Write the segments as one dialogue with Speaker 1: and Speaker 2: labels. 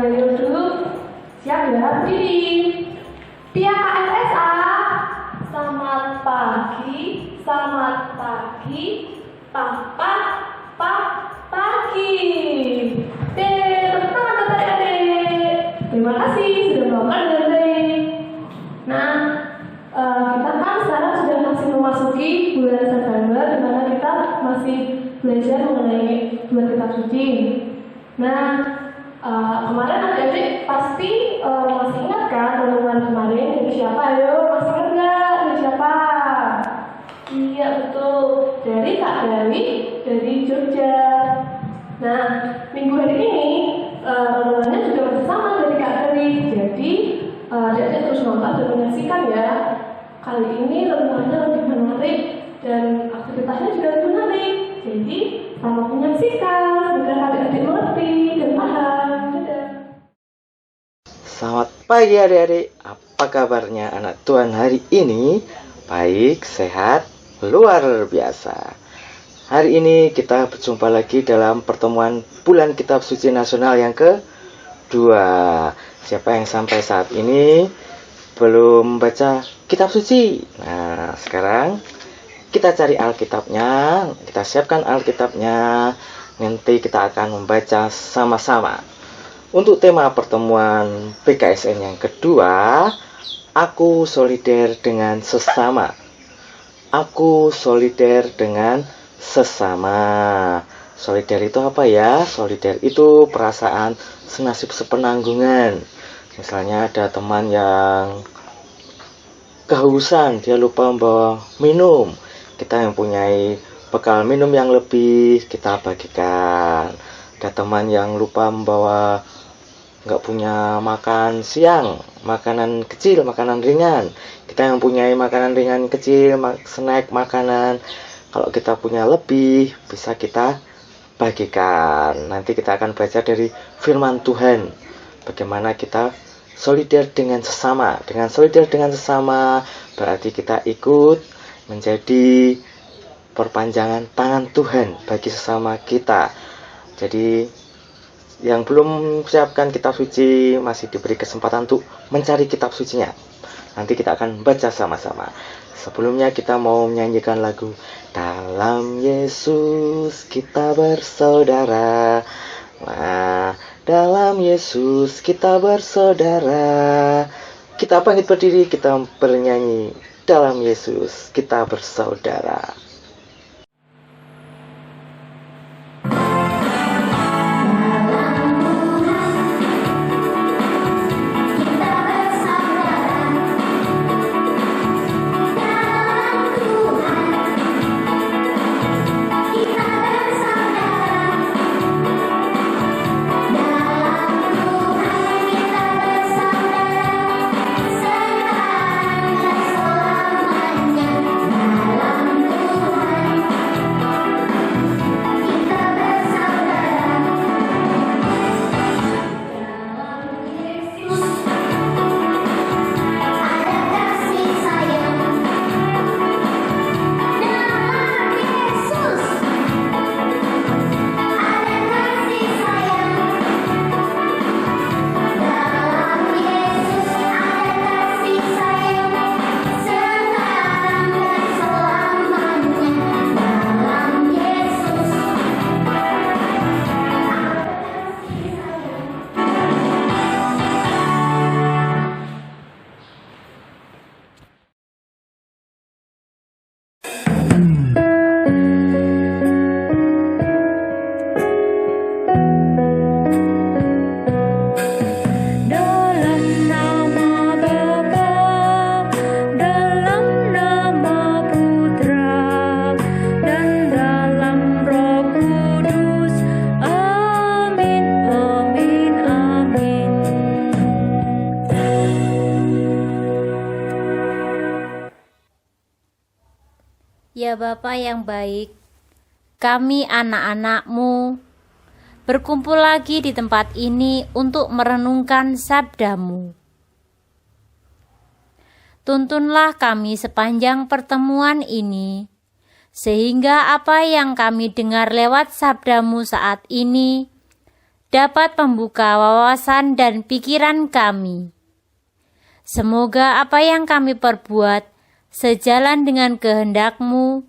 Speaker 1: Yuk duduk. Siap ya, berdiri. Pihak KLSA, selamat pagi, papa, pagi. Tepuk tangan buat adik-adik. Terima kasih sudah melakukan dengan baik. Nah, kita kan sekarang sudah masih memasuki bulan September, di mana kita masih belajar mengenai bulan kitab suci. Nah, kemarin adik-adik pasti masih ingat kan renungan kemarin dari siapa? Ayo, masih ingat nggak dari siapa? Iya betul, dari Kak Dewi dari Jogja. Nah, minggu hari ini renungannya juga masih sama dari Kak Dewi. Jadi adik-adik terus nonton dan menyaksikan ya. Kali ini renungannya lebih menarik dan aktivitasnya juga lebih menarik. Jadi selamat menyaksikan, semoga adik-adik mengerti dan paham. Dadah.
Speaker 2: Selamat pagi adik-adik, apa kabarnya anak Tuhan hari ini? Baik, sehat, luar biasa. Hari ini kita berjumpa lagi dalam pertemuan bulan kitab suci nasional yang kedua. Siapa yang sampai saat ini belum baca kitab suci? Nah, sekarang kita cari Alkitabnya, kita siapkan Alkitabnya, nanti kita akan membaca sama-sama. Untuk tema pertemuan PKSN yang kedua, aku solider dengan sesama. Aku solider dengan sesama. Solider itu apa ya? Solider itu perasaan senasib sepenanggungan. Misalnya ada teman yang kehausan, dia lupa membawa minum. Kita yang punyai bekal minum yang lebih, kita bagikan. Ada teman yang lupa membawa, nggak punya makan siang, makanan kecil, makanan ringan. Kita yang punyai makanan ringan kecil, snack, makanan, kalau kita punya lebih, bisa kita bagikan. Nanti kita akan belajar dari firman Tuhan, bagaimana kita solider dengan sesama. Dengan solider dengan sesama berarti kita ikut menjadi perpanjangan tangan Tuhan bagi sesama kita. Jadi yang belum siapkan kitab suci masih diberi kesempatan untuk mencari kitab sucinya. Nanti kita akan baca sama-sama. Sebelumnya kita mau menyanyikan lagu Dalam Yesus kita bersaudara. Nah, dalam Yesus kita bersaudara. Kita bangkit berdiri, kita bernyanyi dalam Yesus kita bersaudara.
Speaker 3: Ya Bapa yang baik, kami anak-anak-Mu berkumpul lagi di tempat ini untuk merenungkan sabda-Mu. Tuntunlah kami sepanjang pertemuan ini, sehingga apa yang kami dengar lewat sabda-Mu saat ini dapat membuka wawasan dan pikiran kami. Semoga apa yang kami perbuat sejalan dengan kehendak-Mu,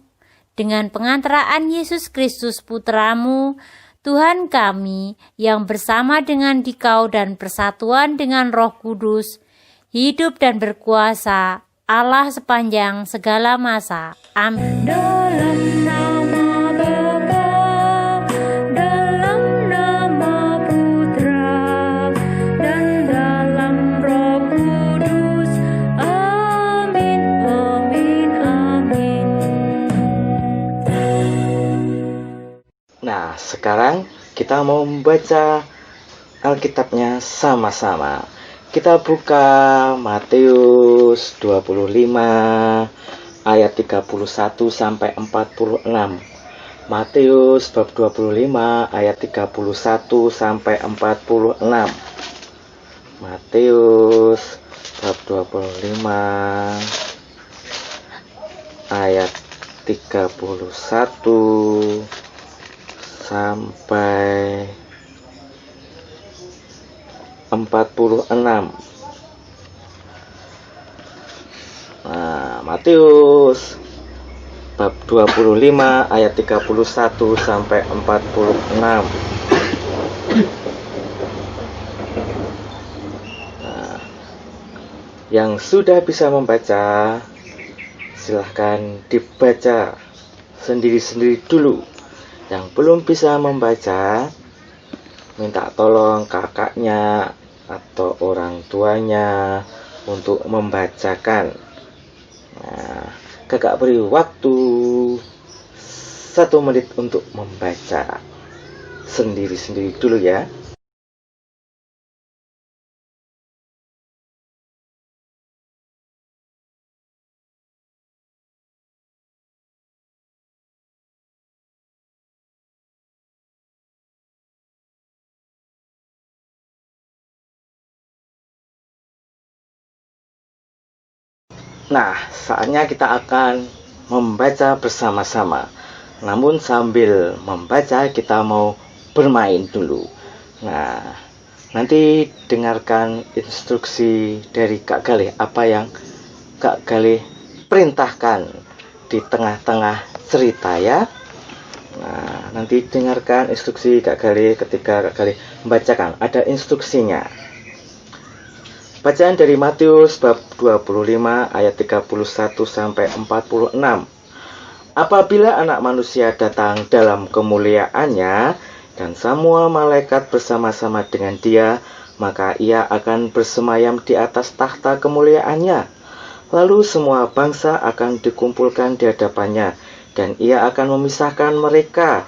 Speaker 3: dengan pengantaraan Yesus Kristus Putra-Mu, Tuhan kami, yang bersama dengan Dikau dan persatuan dengan Roh Kudus, hidup dan berkuasa, Allah sepanjang segala masa. Amin. Dalam nama Bapa, dalam nama Putra, dan dalam Roh Kudus. Amin, amin, amin.
Speaker 2: Nah, sekarang kita mau membaca Alkitabnya sama-sama. Kita buka Matius 25 ayat 31 sampai 46. Matius bab 25 ayat 31 sampai 46. Matius bab 25 ayat 31 sampai 46. Nah, Matius bab 25 ayat 31 sampai 46. Nah, yang sudah bisa membaca, silahkan dibaca sendiri-sendiri dulu. Yang belum bisa membaca, minta tolong kakaknya atau orang tuanya untuk membacakan. Nah, kakak beri waktu 1 menit untuk membaca sendiri-sendiri dulu ya. Nah, saatnya kita akan membaca bersama-sama. Namun sambil membaca kita mau bermain dulu. Nah, nanti dengarkan instruksi dari Kak Galih, apa yang Kak Galih perintahkan di tengah-tengah cerita ya. Nah, nanti dengarkan instruksi Kak Galih ketika Kak Galih membacakan. Ada instruksinya. Bacaan dari Matius bab 25 ayat 31 sampai 46. Apabila Anak Manusia datang dalam kemuliaannya dan semua malaikat bersama-sama dengan Dia, maka Ia akan bersemayam di atas tahta kemuliaannya. Lalu semua bangsa akan dikumpulkan di hadapannya, dan Ia akan memisahkan mereka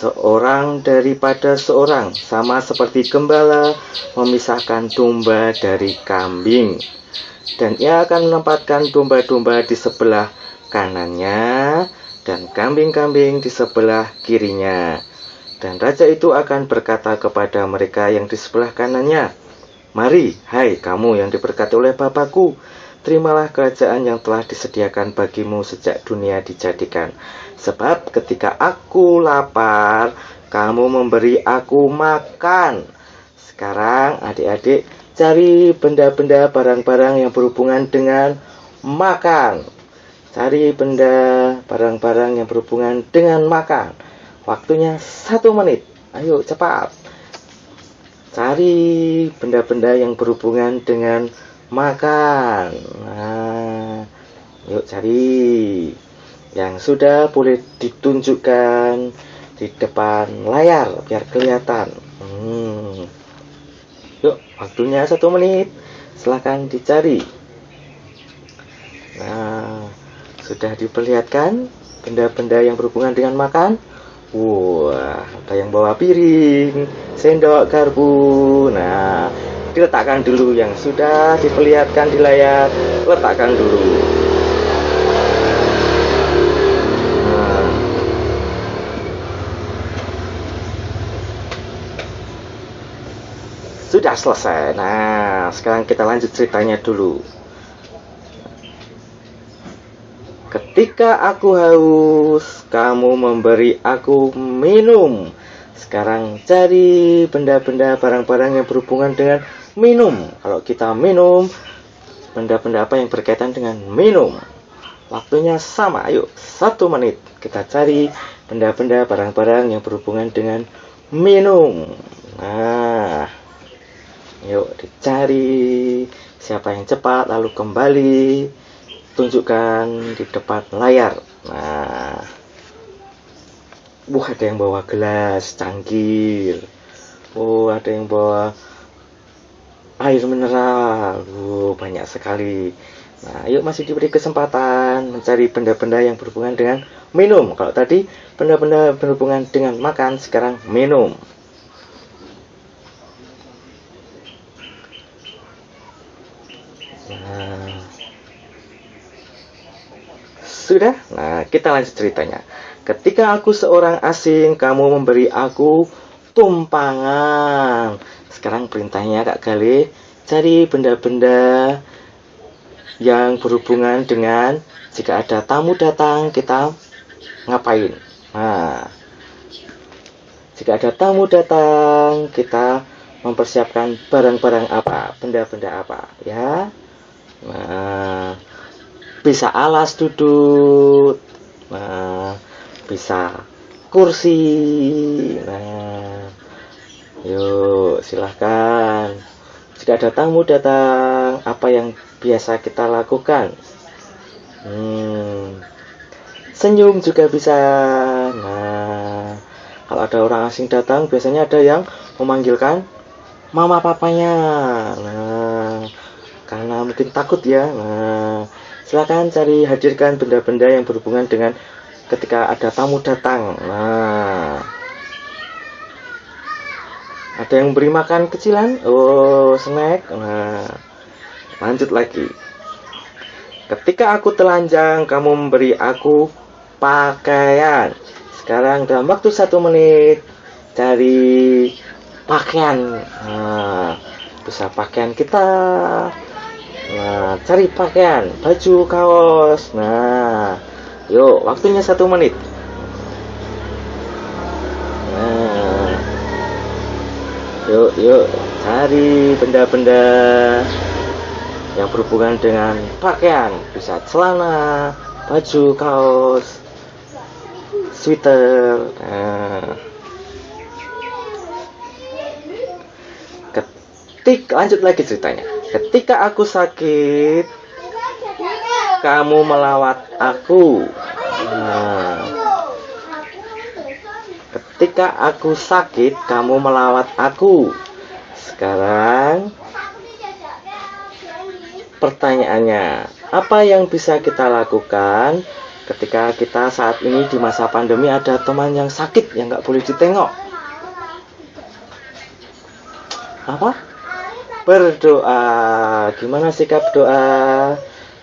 Speaker 2: seorang daripada seorang, sama seperti gembala memisahkan domba dari kambing. Dan Ia akan menempatkan domba-domba di sebelah kanannya dan kambing-kambing di sebelah kirinya. Dan raja itu akan berkata kepada mereka yang di sebelah kanannya, "Mari, hai kamu yang diberkati oleh Bapa-Ku, terimalah kerajaan yang telah disediakan bagimu sejak dunia dijadikan. Sebab ketika aku lapar, kamu memberi aku makan. Sekarang adik-adik cari benda-benda barang-barang yang berhubungan dengan makan. Cari benda barang-barang yang berhubungan dengan makan. Waktunya 1 menit. Ayo cepat. Cari benda-benda yang berhubungan dengan makan. Nah, yuk cari. Yang sudah boleh ditunjukkan di depan layar biar kelihatan. Yuk, waktunya 1 menit. Silahkan dicari. Nah, sudah diperlihatkan benda-benda yang berhubungan dengan makan. Wah, ada yang bawa piring, sendok, garpu. Nah, diletakkan dulu yang sudah diperlihatkan di layar. Letakkan dulu. Sudah selesai. Nah, sekarang kita lanjut ceritanya dulu. Ketika aku haus, kamu memberi aku minum. Sekarang cari benda-benda barang-barang yang berhubungan dengan minum. Kalau kita minum, benda-benda apa yang berkaitan dengan minum? Waktunya sama, ayo 1 menit. Kita cari benda-benda barang-barang yang berhubungan dengan minum. Nah, yuk dicari. Siapa yang cepat lalu kembali tunjukkan di depan layar. Nah, ada yang bawa gelas cangkir. Ada yang bawa air mineral. Banyak sekali. Nah, yuk masih diberi kesempatan mencari benda-benda yang berhubungan dengan minum. Kalau tadi benda-benda berhubungan dengan makan, sekarang minum. Nah, sudah? Nah, kita lanjut ceritanya. Ketika aku seorang asing, kamu memberi aku tumpangan. Sekarang perintahnya Kak Galih, cari benda-benda yang berhubungan dengan jika ada tamu datang, kita ngapain? Nah, jika ada tamu datang, kita mempersiapkan barang-barang apa, benda-benda apa, ya? Nah, bisa alas duduk, nah, bisa kursi. Nah, yuk silahkan. Jika ada tamu datang, apa yang biasa kita lakukan? Senyum juga bisa. Nah, kalau ada orang asing datang, biasanya ada yang memanggilkan mama papanya. Nah, karena mungkin takut ya. Nah, silakan hadirkan benda-benda yang berhubungan dengan ketika ada tamu datang. Nah, ada yang beri makan kecilan, snack. Nah, lanjut lagi. Ketika aku telanjang, kamu memberi aku pakaian. Sekarang dalam waktu 1 menit, cari pakaian. Nah, bisa pakaian kita. Nah, cari pakaian, baju, kaos. Nah, yuk, waktunya 1 menit. Nah, yuk, cari benda-benda yang berhubungan dengan pakaian. Bisa celana, baju, kaos, sweater. Nah, lanjut lagi ceritanya. Ketika aku sakit, kamu melawat aku. Nah, ketika aku sakit, kamu melawat aku. Sekarang pertanyaannya, apa yang bisa kita lakukan ketika kita saat ini di masa pandemi ada teman yang sakit yang nggak boleh ditengok? Apa? Berdoa. Gimana sikap doa?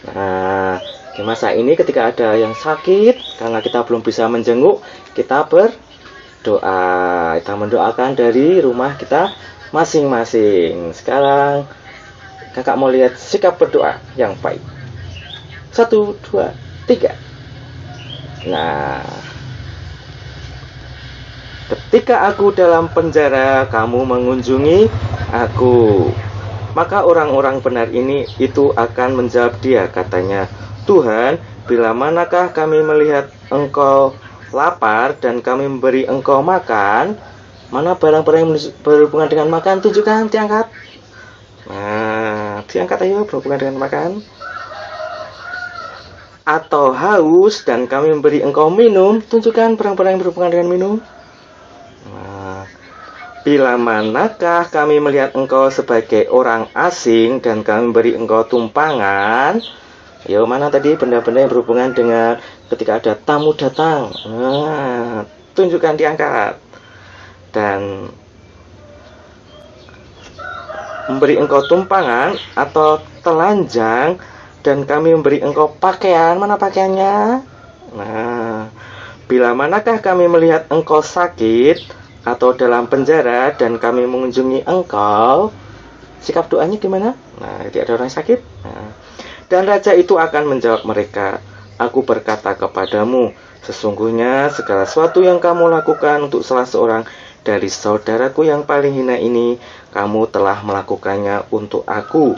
Speaker 2: Nah, di masa ini ketika ada yang sakit, karena kita belum bisa menjenguk, kita berdoa. Kita mendoakan dari rumah kita masing-masing. Sekarang kakak mau lihat sikap berdoa yang baik. 1, 2, 3. Nah, ketika aku dalam penjara, kamu mengunjungi aku. Maka orang-orang benar itu akan menjawab dia, katanya, Tuhan, bila manakah kami melihat engkau lapar dan kami memberi engkau makan? Mana barang-barang yang berhubungan dengan makan? Tunjukkan, diangkat. Nah, diangkat ayo, berhubungan dengan makan. Atau haus dan kami memberi engkau minum? Tunjukkan barang-barang yang berhubungan dengan minum. Nah, bila manakah kami melihat engkau sebagai orang asing dan kami beri engkau tumpangan? Yo, mana tadi benda-benda yang berhubungan dengan ketika ada tamu datang? Nah, tunjukkan, diangkat. Dan memberi engkau tumpangan atau telanjang dan kami memberi engkau pakaian. Mana pakaiannya? Nah, bila manakah kami melihat engkau sakit atau dalam penjara dan kami mengunjungi engkau? Sikap doanya gimana? Nah, tidak ada orang sakit. Nah, dan raja itu akan menjawab mereka, aku berkata kepadamu, sesungguhnya segala sesuatu yang kamu lakukan untuk salah seorang dari saudaraku yang paling hina ini, kamu telah melakukannya untuk aku.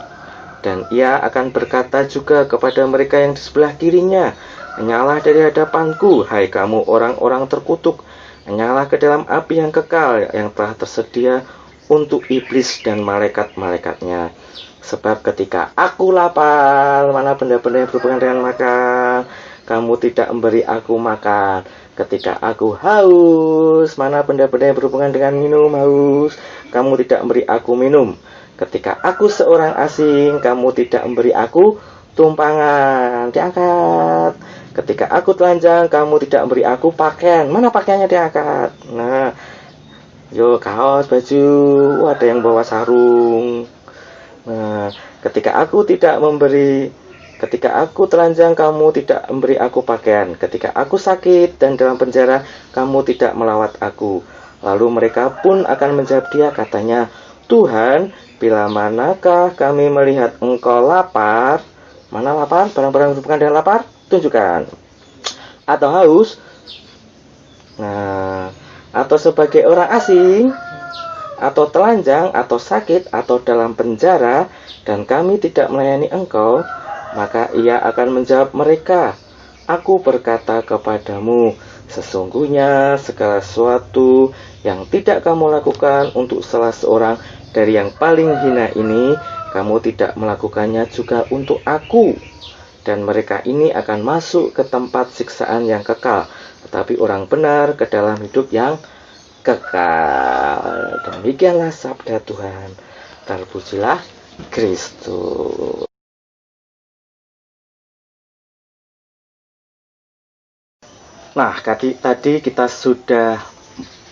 Speaker 2: Dan ia akan berkata juga kepada mereka yang di sebelah kirinya, Enyalah dari hadapanku, hai kamu orang-orang terkutuk, enyalah ke dalam api yang kekal yang telah tersedia untuk iblis dan malaikat-malaikatnya. Sebab ketika aku lapar, mana benda-benda yang berhubungan dengan makan, kamu tidak memberi aku makan. Ketika aku haus, mana benda-benda yang berhubungan dengan minum haus, kamu tidak memberi aku minum. Ketika aku seorang asing, kamu tidak memberi aku tumpangan. Diangkat. Ketika aku telanjang, kamu tidak memberi aku pakaian. Mana pakaiannya? Diangkat. Nah, yo kaos, baju, ada yang bawa sarung. Nah, ketika aku telanjang, kamu tidak memberi aku pakaian. Ketika aku sakit dan dalam penjara, kamu tidak melawat aku. Lalu mereka pun akan menjawab dia, katanya, Tuhan, bila manakah kami melihat engkau lapar? Mana lapar? Barang-barang berhubungan dengan lapar? Tunjukkan. Atau haus? Nah, atau sebagai orang asing, atau telanjang, atau sakit, atau dalam penjara, dan kami tidak melayani engkau, maka ia akan menjawab mereka, Aku berkata kepadamu, sesungguhnya segala sesuatu yang tidak kamu lakukan untuk salah seorang dari yang paling hina ini, kamu tidak melakukannya juga untuk aku. Dan mereka ini akan masuk ke tempat siksaan yang kekal, tetapi orang benar ke dalam hidup yang kekal. Demikianlah sabda Tuhan. Terpujilah Kristus. Nah, tadi kita sudah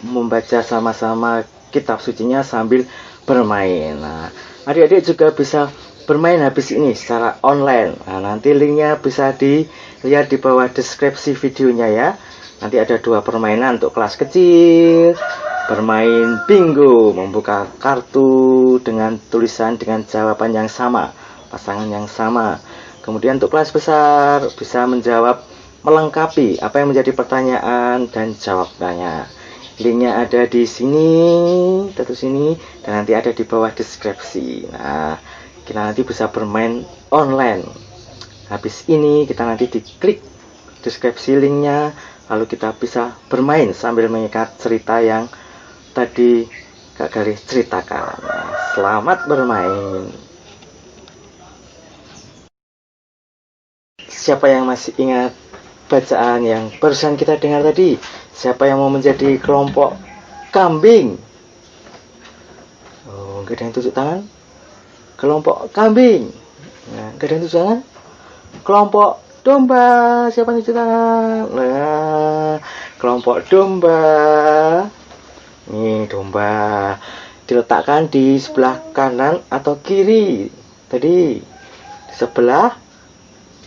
Speaker 2: membaca sama-sama kitab sucinya sambil bermain. Nah, adik-adik juga bisa bermain habis ini secara online. Nah, nanti linknya bisa dilihat di bawah deskripsi videonya ya. Nanti ada 2 permainan untuk kelas kecil. Bermain bingo, membuka kartu dengan tulisan dengan jawaban yang sama, pasangan yang sama. Kemudian untuk kelas besar bisa menjawab, melengkapi apa yang menjadi pertanyaan dan jawabannya. Linknya ada di sini, tentu sini, dan nanti ada di bawah deskripsi. Nah, kita nanti bisa bermain online. Habis ini kita nanti diklik deskripsi linknya, lalu kita bisa bermain sambil mengikat cerita yang tadi Kak Garis ceritakan. Nah, selamat bermain. Siapa yang masih ingat bacaan yang barusan kita dengar tadi? Siapa yang mau menjadi kelompok kambing? Oh, nggak ada yang tunjuk tangan. Kelompok kambing. Nah, nggak ada yang tunjuk tangan. Kelompok domba. Siapa yang tunjuk tangan? Nah, kelompok domba. Nih, domba. Diletakkan di sebelah kanan atau kiri. Tadi di sebelah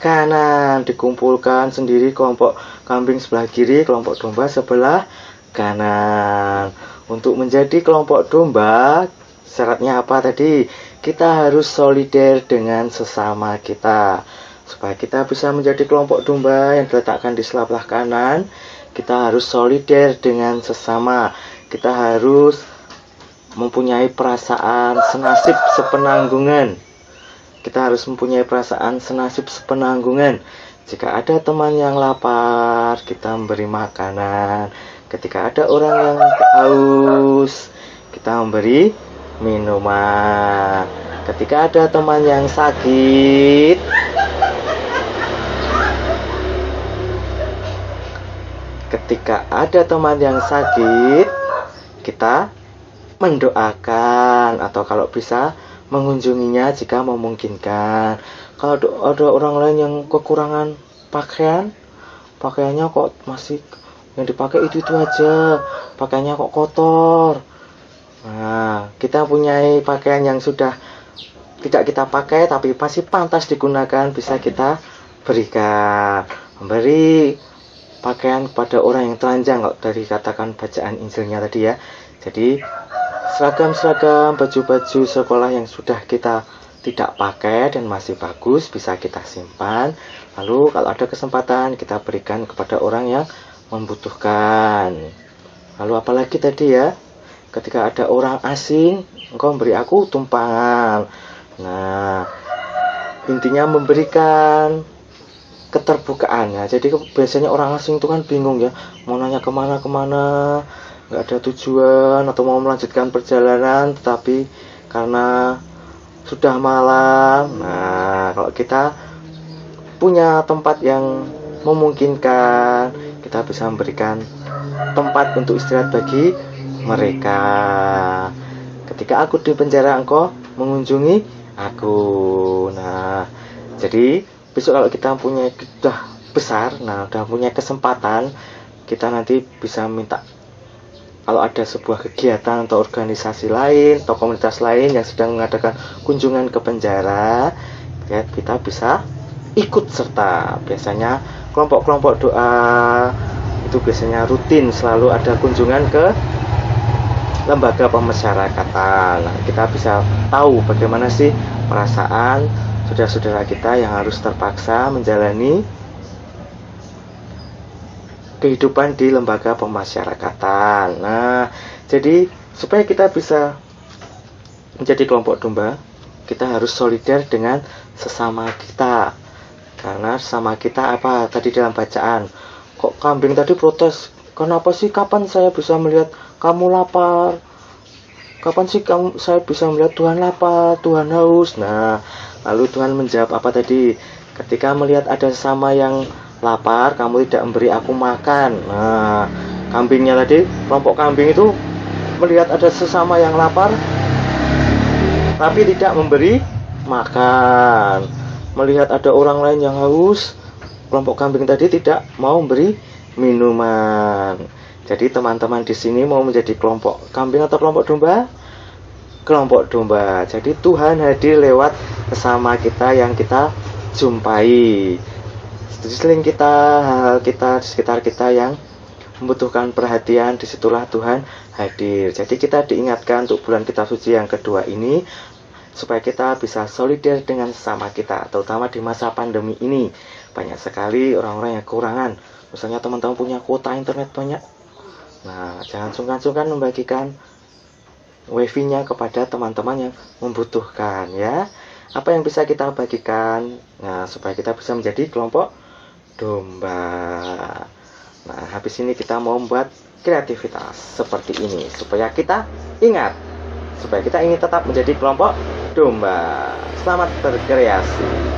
Speaker 2: kanan, dikumpulkan sendiri kelompok kambing sebelah kiri, kelompok domba sebelah kanan. Untuk menjadi kelompok domba, syaratnya apa tadi? Kita harus solider dengan sesama kita. Supaya kita bisa menjadi kelompok domba yang diletakkan di sebelah kanan, kita harus solider dengan sesama. Kita harus mempunyai perasaan senasib sepenanggungan. Kita harus mempunyai perasaan senasib sepenanggungan. Jika ada teman yang lapar, kita memberi makanan. Ketika ada orang yang haus, kita memberi minuman. Ketika ada teman yang sakit, kita mendoakan, atau kalau bisa mengunjunginya jika memungkinkan. Kalau ada orang lain yang kekurangan pakaiannya kok masih yang dipakai itu aja, pakaiannya kok kotor. Nah, kita punya pakaian yang sudah tidak kita pakai tapi masih pantas digunakan, bisa kita berikan. Memberi pakaian kepada orang yang telanjang, kok dari katakan bacaan Injilnya tadi ya. Jadi seragam-seragam, baju-baju sekolah yang sudah kita tidak pakai dan masih bagus bisa kita simpan. Lalu kalau ada kesempatan kita berikan kepada orang yang membutuhkan. Lalu apalagi tadi ya? ketika ada orang asing, engkau beri aku tumpangan. Nah, intinya memberikan keterbukaan ya. Jadi biasanya orang asing itu kan bingung ya, mau nanya kemana, nggak ada tujuan atau mau melanjutkan perjalanan, tetapi karena sudah malam. Nah, kalau kita punya tempat yang memungkinkan, kita bisa memberikan tempat untuk istirahat bagi mereka. Ketika aku di penjara, engkau mengunjungi aku. Nah, jadi besok kalau kita punya sudah besar, nah udah punya kesempatan, kita nanti bisa minta kalau ada sebuah kegiatan atau organisasi lain atau komunitas lain yang sedang mengadakan kunjungan ke penjara, ya, kita bisa ikut serta. Biasanya kelompok-kelompok doa itu biasanya rutin selalu ada kunjungan ke lembaga pemasyarakatan. Nah, kita bisa tahu bagaimana sih perasaan saudara-saudara kita yang harus terpaksa menjalani kehidupan di lembaga pemasyarakatan. Nah, jadi supaya kita bisa menjadi kelompok domba, kita harus solidar dengan sesama kita. Karena sesama kita apa tadi dalam bacaan? Kok kambing tadi protes? Kenapa sih, kapan saya bisa melihat kamu lapar? Kapan sih saya bisa melihat Tuhan lapar, Tuhan haus? Nah, lalu Tuhan menjawab apa tadi? Ketika melihat ada sesama yang lapar, kamu tidak memberi aku makan. Nah, kambingnya tadi, kelompok kambing itu melihat ada sesama yang lapar, tapi tidak memberi makan. Melihat ada orang lain yang haus, kelompok kambing tadi tidak mau memberi minuman. Jadi teman-teman di sini mau menjadi kelompok kambing atau kelompok domba? Kelompok domba. Jadi Tuhan hadir lewat sesama kita yang kita jumpai. Di sekeliling kita, hal-hal kita di sekitar kita yang membutuhkan perhatian, disitulah Tuhan hadir. Jadi kita diingatkan untuk bulan kitab suci yang kedua ini, supaya kita bisa solidar dengan sesama kita, terutama di masa pandemi ini. Banyak sekali orang-orang yang kekurangan. Misalnya teman-teman punya kuota internet banyak. Nah, jangan sungkan-sungkan membagikan wifi-nya kepada teman-teman yang membutuhkan ya. Apa yang bisa kita bagikan? Nah, supaya kita bisa menjadi kelompok domba. Nah, habis ini kita mau membuat kreativitas seperti ini supaya kita ingat, supaya kita ingin tetap menjadi kelompok domba. Selamat berkreasi.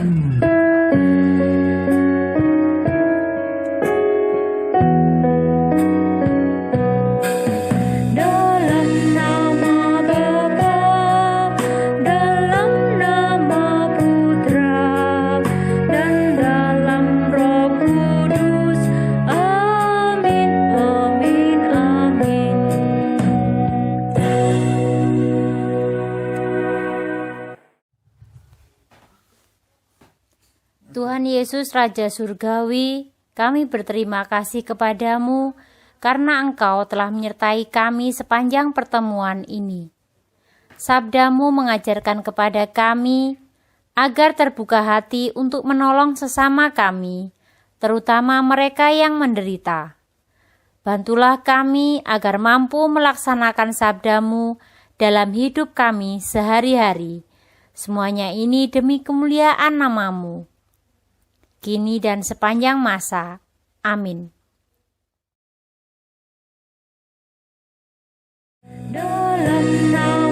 Speaker 3: Dalam nama Bapa, dalam nama Putra, dan dalam Roh Kudus. Amin, amin, amin. Tuhan Yesus Raja Surgawi, kami berterima kasih kepadamu karena Engkau telah menyertai kami sepanjang pertemuan ini. Sabdamu mengajarkan kepada kami agar terbuka hati untuk menolong sesama kami, terutama mereka yang menderita. Bantulah kami agar mampu melaksanakan sabdamu dalam hidup kami sehari-hari. Semuanya ini demi kemuliaan namamu, kini dan sepanjang masa. Amin. Dalam nama